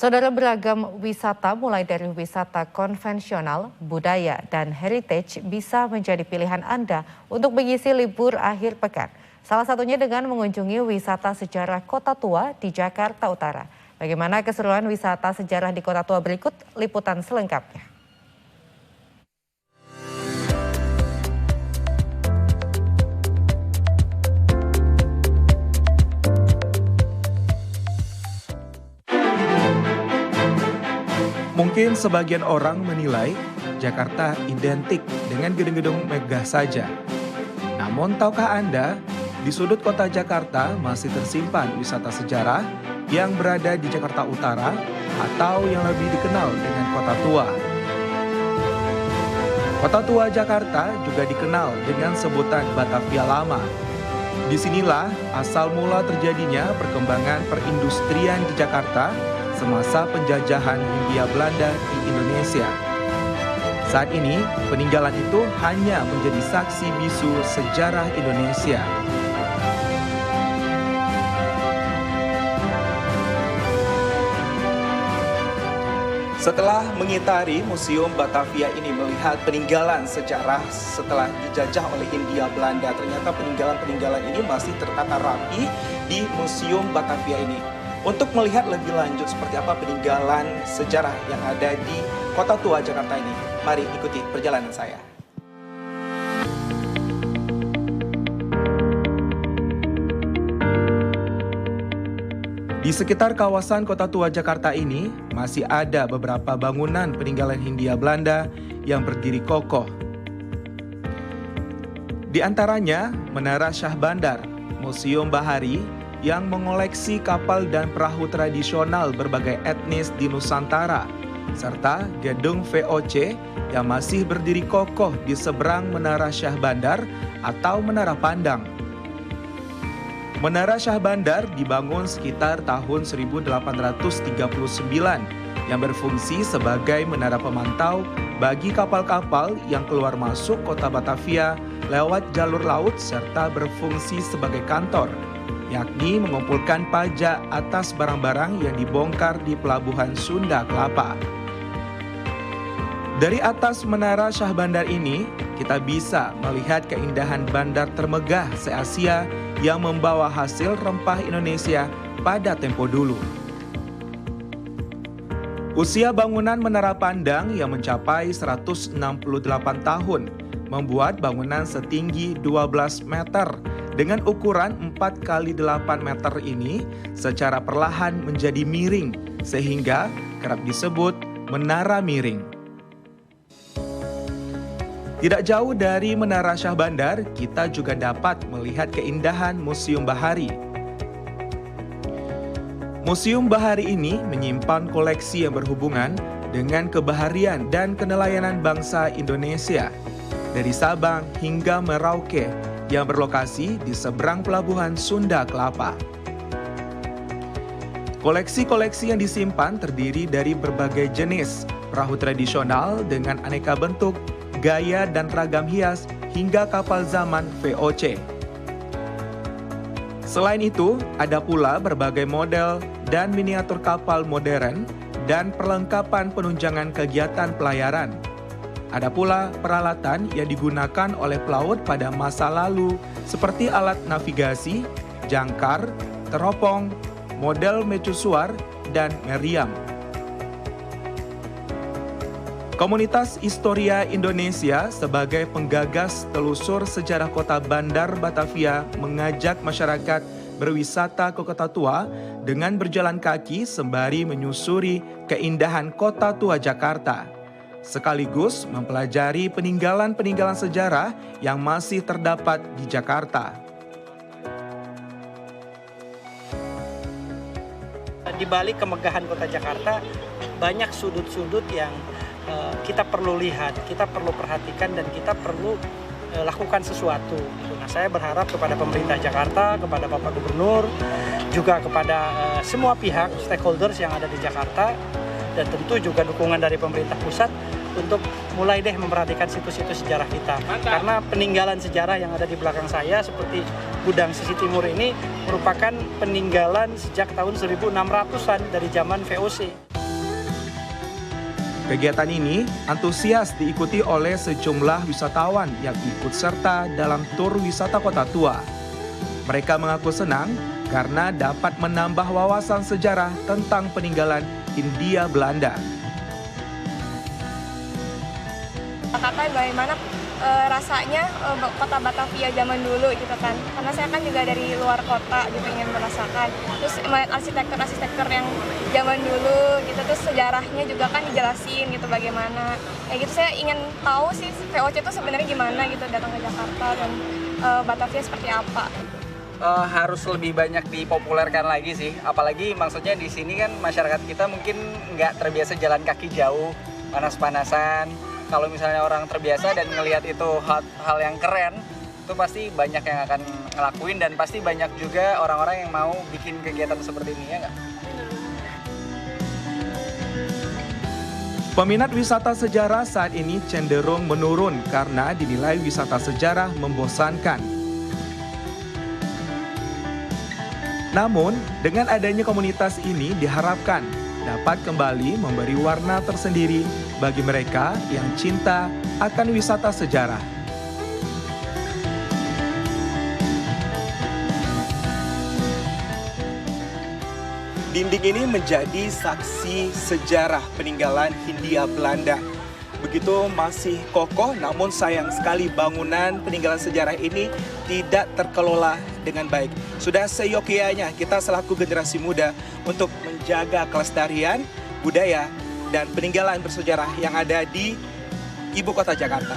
Saudara, beragam wisata mulai dari wisata konvensional, budaya, dan heritage bisa menjadi pilihan Anda untuk mengisi libur akhir pekan. Salah satunya dengan mengunjungi wisata sejarah Kota Tua di Jakarta Utara. Bagaimana keseruan wisata sejarah di Kota Tua berikut liputan selengkapnya. Mungkin sebagian orang menilai Jakarta identik dengan gedung-gedung megah saja. Namun tahukah Anda, di sudut kota Jakarta masih tersimpan wisata sejarah yang berada di Jakarta Utara atau yang lebih dikenal dengan Kota Tua. Kota Tua Jakarta juga dikenal dengan sebutan Batavia Lama. Disinilah asal mula terjadinya perkembangan perindustrian di Jakarta semasa penjajahan Hindia Belanda di Indonesia. Saat ini, peninggalan itu hanya menjadi saksi bisu sejarah Indonesia. Setelah mengitari Museum Batavia ini melihat peninggalan sejarah setelah dijajah oleh Hindia Belanda, ternyata peninggalan-peninggalan ini masih tertata rapi di Museum Batavia ini. Untuk melihat lebih lanjut seperti apa peninggalan sejarah yang ada di Kota Tua Jakarta ini, mari ikuti perjalanan saya. Di sekitar kawasan Kota Tua Jakarta ini, masih ada beberapa bangunan peninggalan Hindia Belanda yang berdiri kokoh. Di antaranya, Menara Syah Bandar, Museum Bahari, yang mengoleksi kapal dan perahu tradisional berbagai etnis di Nusantara, serta gedung VOC yang masih berdiri kokoh di seberang Menara Syah Bandar atau Menara Pandang. Menara Syah Bandar dibangun sekitar tahun 1839 yang berfungsi sebagai menara pemantau bagi kapal-kapal yang keluar masuk kota Batavia lewat jalur laut serta berfungsi sebagai kantor, yakni mengumpulkan pajak atas barang-barang yang dibongkar di Pelabuhan Sunda Kelapa. Dari atas Menara Syah Bandar ini, kita bisa melihat keindahan bandar termegah se-Asia yang membawa hasil rempah Indonesia pada tempo dulu. Usia bangunan Menara Pandang yang mencapai 168 tahun membuat bangunan setinggi 12 meter dengan ukuran 4 x 8 meter ini secara perlahan menjadi miring sehingga kerap disebut menara miring. Tidak jauh dari Menara Syah Bandar, kita juga dapat melihat keindahan Museum Bahari. Museum Bahari ini menyimpan koleksi yang berhubungan dengan kebaharian dan kenelayanan bangsa Indonesia, dari Sabang hingga Merauke, yang berlokasi di seberang Pelabuhan Sunda Kelapa. Koleksi-koleksi yang disimpan terdiri dari berbagai jenis perahu tradisional dengan aneka bentuk, gaya, dan ragam hias hingga kapal zaman VOC. Selain itu, ada pula berbagai model dan miniatur kapal modern dan perlengkapan penunjangan kegiatan pelayaran. Ada pula peralatan yang digunakan oleh pelaut pada masa lalu seperti alat navigasi, jangkar, teropong, model mercusuar, dan meriam. Komunitas Historia Indonesia sebagai penggagas telusur sejarah kota Bandar Batavia mengajak masyarakat berwisata ke Kota Tua dengan berjalan kaki sembari menyusuri keindahan Kota Tua Jakarta, sekaligus mempelajari peninggalan-peninggalan sejarah yang masih terdapat di Jakarta. Di balik kemegahan kota Jakarta, banyak sudut-sudut yang kita perlu lihat, kita perlu perhatikan, dan kita perlu lakukan sesuatu. Nah, saya berharap kepada pemerintah Jakarta, kepada Bapak Gubernur, juga kepada semua pihak stakeholders yang ada di Jakarta, dan tentu juga dukungan dari pemerintah pusat untuk mulai memperhatikan situs-situs sejarah kita. Karena peninggalan sejarah yang ada di belakang saya seperti Gudang Sisi Timur ini merupakan peninggalan sejak tahun 1600-an dari zaman VOC. Kegiatan ini antusias diikuti oleh sejumlah wisatawan yang ikut serta dalam tur wisata Kota Tua. Mereka mengaku senang karena dapat menambah wawasan sejarah tentang peninggalan Hindia Belanda. Kakak bagaimana rasanya kota Batavia zaman dulu gitu kan, karena saya kan juga dari luar kota gitu, ingin merasakan terus arsitektur yang zaman dulu gitu, terus sejarahnya juga kan dijelasin gitu bagaimana kayak gitu. Saya ingin tahu sih VOC itu sebenarnya gimana gitu, datang ke Jakarta dan Batavia seperti apa. Harus lebih banyak dipopulerkan lagi sih, apalagi maksudnya di sini kan masyarakat kita mungkin nggak terbiasa jalan kaki jauh, panas-panasan. Kalau misalnya orang terbiasa dan ngelihat itu hal yang keren, itu pasti banyak yang akan ngelakuin dan pasti banyak juga orang-orang yang mau bikin kegiatan seperti ini, ya nggak? Peminat wisata sejarah saat ini cenderung menurun karena dinilai wisata sejarah membosankan. Namun, dengan adanya komunitas ini diharapkan dapat kembali memberi warna tersendiri bagi mereka yang cinta akan wisata sejarah. Dinding ini menjadi saksi sejarah peninggalan Hindia Belanda. Begitu masih kokoh, namun sayang sekali bangunan peninggalan sejarah ini tidak terkelola dengan baik. Sudah seyogyanya kita selaku generasi muda untuk menjaga kelestarian budaya dan peninggalan bersejarah yang ada di Ibu Kota Jakarta.